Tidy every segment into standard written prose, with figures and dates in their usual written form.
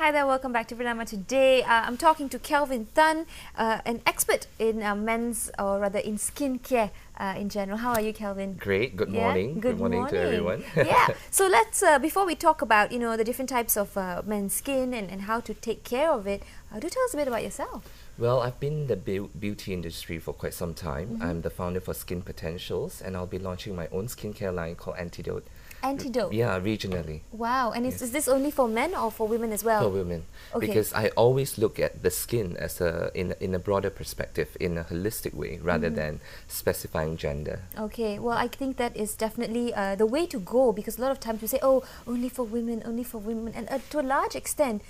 Hi there, welcome back to Bernama. Today I'm talking to Kelvin Tan, an expert in men's, or rather in skincare in general. How are you, Kelvin? Great, good morning. Good morning to everyone. Yeah, so let's, before we talk about, the different types of men's skin and how to take care of it, do tell us a bit about yourself. Well, I've been in the beauty industry for quite some time. I'm the founder for Skin Potentials, and I'll be launching my own skincare line called Antidote. Antidote? Yeah, regionally. Wow, and is this only for men or for women as well? For women. Okay. Because I always look at the skin as in a broader perspective, in a holistic way, rather than specifying gender. Okay, well, I think that is definitely the way to go, because a lot of times we say, oh, only for women, and to a large extent,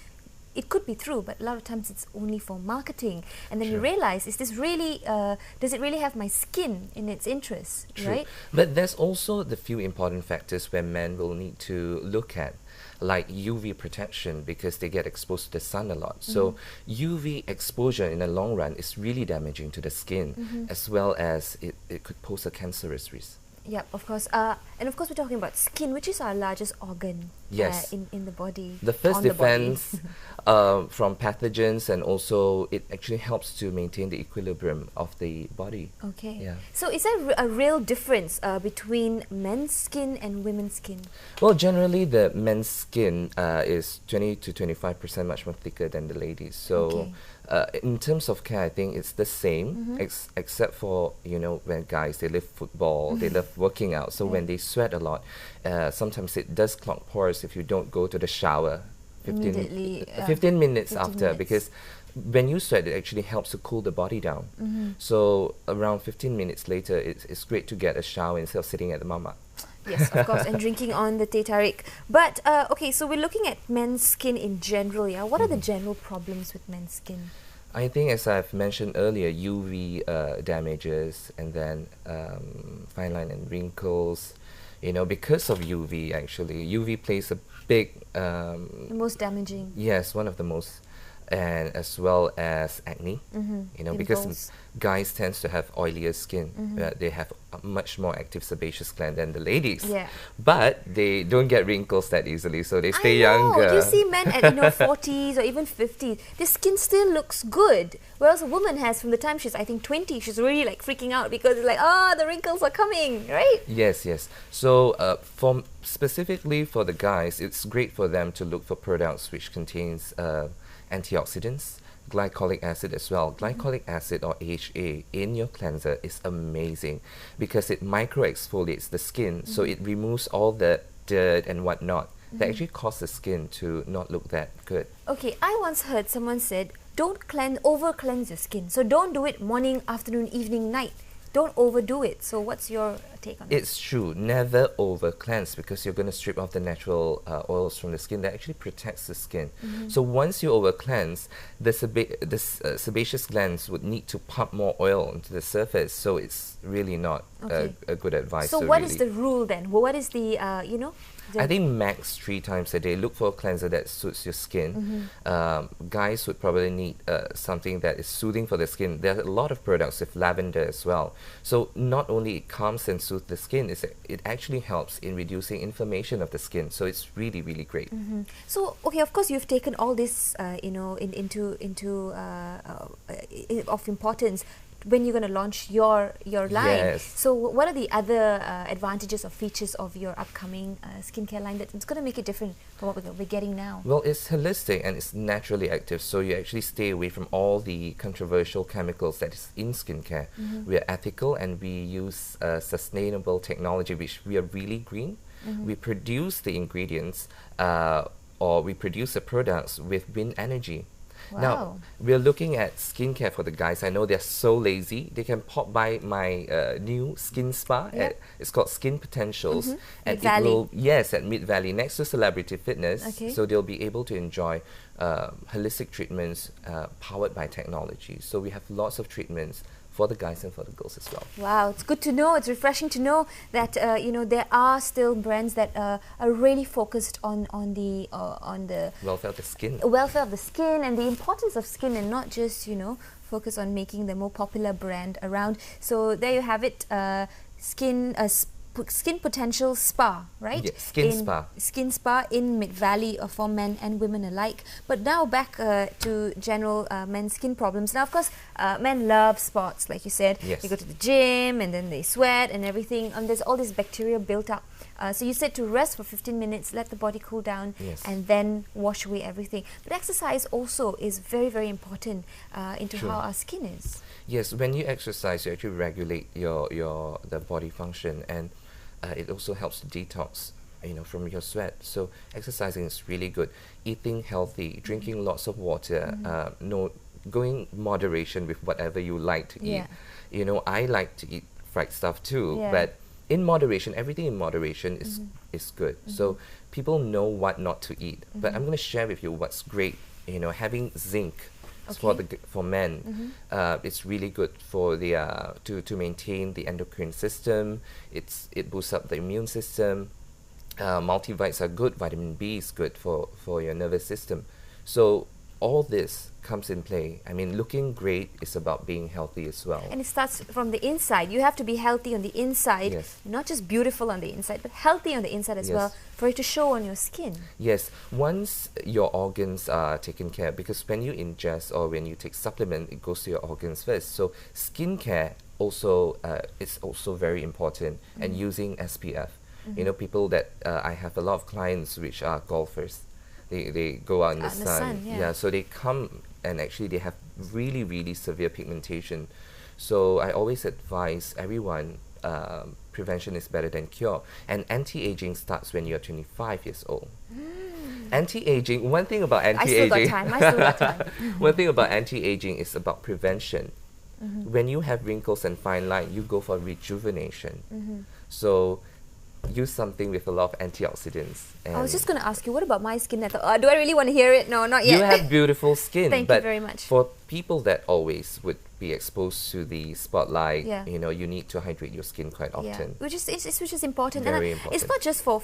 it could be true, but a lot of times it's only for marketing. And then you realize, is this really, does it really have my skin in its interest, right? But there's also the few important factors where men will need to look at, like UV protection, because they get exposed to the sun a lot. So UV exposure in the long run is really damaging to the skin, as well as it could pose a cancerous risk. Yeah, of course. And of course, we're talking about skin, which is our largest organ in the body. The first defense from pathogens, and also it actually helps to maintain the equilibrium of the body. Okay. Yeah. So is there a real difference between men's skin and women's skin? Well, generally the men's skin is 20 to 25% much more thicker than the ladies. So in terms of care, I think it's the same, except for, when guys, they love football, they love working out. So when they sweat a lot, sometimes it does clog pores if you don't go to the shower 15 minutes after, because when you sweat, it actually helps to cool the body down. So around 15 minutes later, it's great to get a shower instead of sitting at the mama. Yes, of course, and drinking on the teh tarik. But, okay, so we're looking at men's skin in general, yeah? What are the general problems with men's skin? I think, as I've mentioned earlier, UV damages, and then fine line and wrinkles, because of UV, actually. UV plays a big... the most damaging. Yes, one of the most. And as well as acne, because guys tend to have oilier skin. They have a much more active sebaceous gland than the ladies. Yeah. But they don't get wrinkles that easily, so they stay younger. You see men at 40s or even 50s, their skin still looks good. Whereas a woman has, from the time she's, I think, 20, she's really like freaking out because it's like, the wrinkles are coming, right? Yes, yes. So specifically for the guys, it's great for them to look for products which contains antioxidants, glycolic acid as well. Glycolic acid, or AHA, in your cleanser is amazing because it micro-exfoliates the skin, so it removes all the dirt and whatnot that actually cause the skin to not look that good. Okay, I once heard someone said, don't over-cleanse your skin. So don't do it morning, afternoon, evening, night. Don't overdo it. So what's your take on that? It's true. Never over cleanse, because you're going to strip off the natural oils from the skin that actually protects the skin. So once you over cleanse, the sebaceous glands would need to pump more oil into the surface. So it's really not a good advice. So what is the rule then? What is the, I think max 3 times a day. Look for a cleanser that suits your skin. Guys would probably need something that is soothing for the skin. There are a lot of products with lavender as well. So not only it calms and soothes the skin, it actually helps in reducing inflammation of the skin. So it's really, really great. So, okay, of course you've taken all this, of importance when you're going to launch your line. Yes. So what are the other advantages or features of your upcoming skincare line that's going to make it different from what we're getting now? Well, it's holistic and it's naturally active, so you actually stay away from all the controversial chemicals that is in skincare. We are ethical, and we use sustainable technology, which we are really green. We produce the ingredients or we produce the products with wind energy. Wow. Now, we're looking at skincare for the guys. I know they're so lazy. They can pop by my new skin spa. It's called Skin Potentials. And it will, at Mid Valley, next to Celebrity Fitness. So they'll be able to enjoy holistic treatments powered by technology. So we have lots of treatments for the guys and for the girls as well. Wow, it's good to know. It's refreshing to know that there are still brands that are really focused on the welfare of the skin. Welfare of the skin and the importance of skin, and not just focus on making the more popular brand around. So there you have it. Skin Potential Spa, right? Yes, Skin Spa. Skin Spa in Mid Valley for men and women alike. But now back to general men's skin problems. Now, of course, men love sports, like you said. Yes. You go to the gym and then they sweat and everything. And there's all this bacteria built up. So you said to rest for 15 minutes, let the body cool down, Yes. and then wash away everything. But exercise also is very, very important into True. how our skin is. Yes, when you exercise, you actually regulate the body function, and it also helps to detox, from your sweat. So exercising is really good. Eating healthy, drinking lots of water, going moderation with whatever you like to eat. Yeah. I like to eat fried stuff too, Yeah. but in moderation, everything in moderation is good. So people know what not to eat. But I'm going to share with you what's great. Having zinc. For men, it's really good for the to maintain the endocrine system. It boosts up the immune system. Multivites are good. Vitamin B is good for your nervous system. So all this comes in play. I mean, looking great is about being healthy as well. And it starts from the inside. You have to be healthy on the inside, Yes. not just beautiful on the inside, but healthy on the inside as Yes. well, for it to show on your skin. Yes, once your organs are taken care of, because when you ingest or when you take supplement, it goes to your organs first. So skincare also is also very important, and using SPF. People that I have a lot of clients which are golfers. They go out in the sun. Yeah. So they come and actually they have really, really severe pigmentation. So I always advise everyone, prevention is better than cure. And anti-aging starts when you're 25 years old. Anti-aging, one thing about anti-aging... I still got time. One thing about anti-aging is about prevention. When you have wrinkles and fine line, you go for rejuvenation. So use something with a lot of antioxidants. I was just going to ask you, what about my skin? I thought, do I really want to hear it? No, not yet. You have beautiful skin. Thank you very much. For people that always would be exposed to the spotlight, Yeah. you need to hydrate your skin quite often. Which is important. Very And important. It's not just for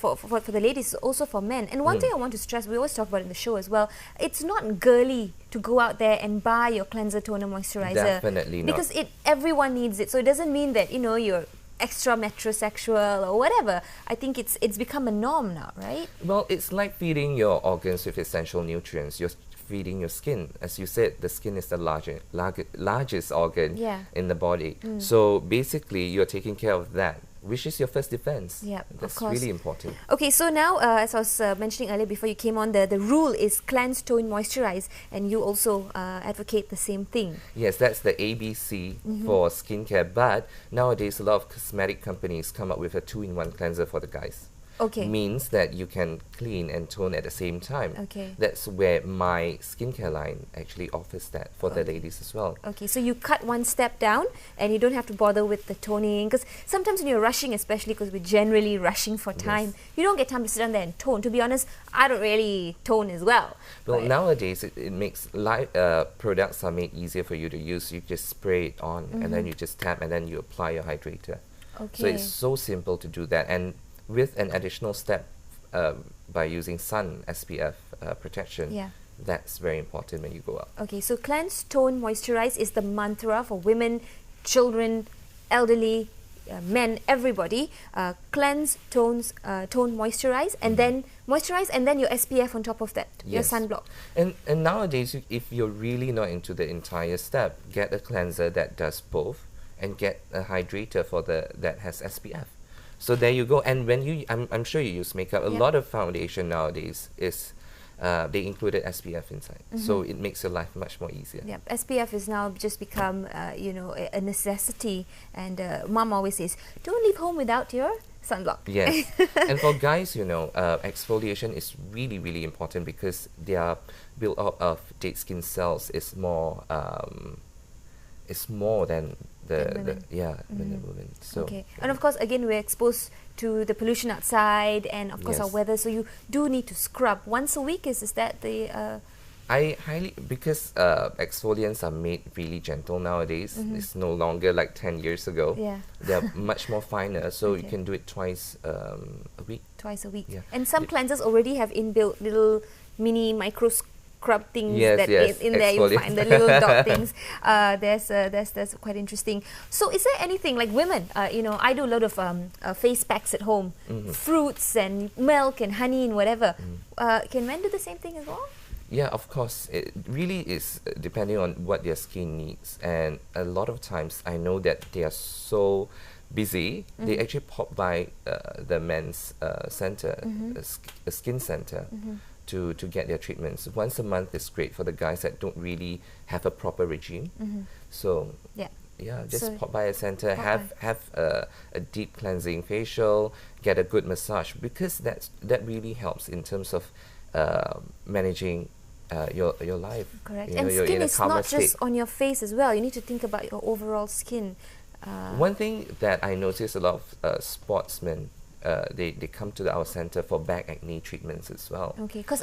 the ladies, it's also for men. And one thing I want to stress, we always talk about it in the show as well, it's not girly to go out there and buy your cleanser, toner, moisturizer. Definitely not. Because everyone needs it. So it doesn't mean that, you're extra metrosexual or whatever. I think it's become a norm now, right? Well, it's like feeding your organs with essential nutrients. You're feeding your skin. As you said, the skin is the largest organ in the body. So basically, you're taking care of that, which is your first defense. Yeah, That's of course. really important. Okay, so now, as I was mentioning earlier before you came on, the rule is cleanse, tone, moisturize, and you also advocate the same thing. Yes, that's the ABC for skincare. But nowadays, a lot of cosmetic companies come up with a 2-in-1 cleanser for the guys. Okay. Means that you can clean and tone at the same time. Okay. That's where my skincare line actually offers that for the ladies as well. Okay, so you cut one step down and you don't have to bother with the toning, because sometimes when you're rushing, especially because we're generally rushing for time, you don't get time to sit down there and tone. To be honest, I don't really tone as well. Well, nowadays it makes products are made easier for you to use. You just spray it on and then you just tap and then you apply your hydrator. Okay. So it's so simple to do that, and with an additional step by using sun SPF protection, that's very important when you go out. Okay, so cleanse, tone, moisturize is the mantra for women, children, elderly, men, everybody. Cleanse, tone, moisturize, and then your SPF on top of that, your sunblock. And nowadays, if you're really not into the entire step, get a cleanser that does both, and get a hydrator that has SPF. So there you go. And when I'm sure you use makeup. A lot of foundation nowadays is they included SPF inside, so it makes your life much more easier. Yeah, SPF is now just become a necessity. And Mom always says, don't leave home without your sunblock. Yes. And for guys, exfoliation is really, really important because they are built up of dead skin cells. It's more than than the women. So okay. And of course, again, we're exposed to the pollution outside, and of course our weather. So you do need to scrub once a week. Is that the? I highly, because exfoliants are made really gentle nowadays. It's no longer like 10 years ago. Yeah. They're much more finer, so you can do it twice a week. Twice a week. Yeah. And some cleansers already have inbuilt little mini scrub things Yes, that yes, in there you exfoliant. find the little dot things. That's quite interesting. So is there anything like women? You know, I do a lot of face packs at home, fruits and milk and honey and whatever. Can men do the same thing as well? Yeah, of course. It really is depending on what their skin needs. And a lot of times I know that they are so busy, they actually pop by the men's center, a skin center, to get their treatments. Once a month is great for the guys that don't really have a proper regime. So yeah, just So pop by a center, have a deep cleansing facial, get a good massage, because that really helps in terms of managing your life. Correct. You know, And you're skin in a is calmer not just state. on your face as well. You need to think about your overall skin. One thing that I notice a lot of sportsmen, they come to our center for back acne treatments as well. Okay, because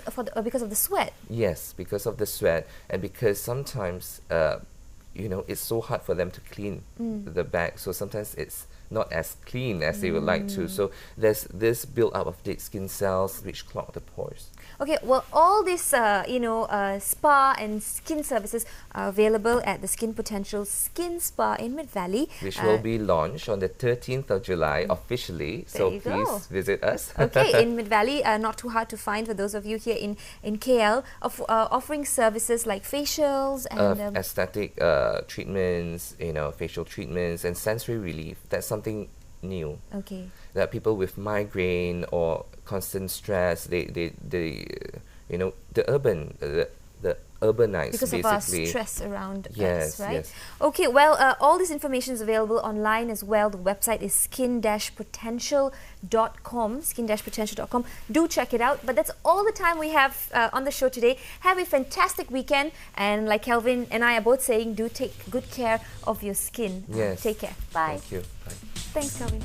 of the sweat. Yes, because of the sweat, and because sometimes you know, it's so hard for them to clean the back, so sometimes it's not as clean as they would like to. So there's this build up of dead skin cells which clog the pores. Okay, well, all these, spa and skin services are available at the Skin Potential Skin Spa in Mid Valley. Which will be launched on the 13th of July officially. So you please go. visit us. Okay, in Mid Valley, not too hard to find for those of you here in KL, offering services like facials and aesthetic treatments, you know, facial treatments and sensory relief. That's something new. okay. That people with migraine or constant stress, they you know, the urbanites Because basically. of our stress around us, Yes, right? yes. Okay, well, all this information is available online as well. The website is skin-potential.com, skin-potential.com. Do check it out. But that's all the time we have on the show today. Have a fantastic weekend. And like Kelvin and I are both saying, do take good care of your skin. Yes. Take care. Bye. Thank you. Bye. Thanks, Kelvin.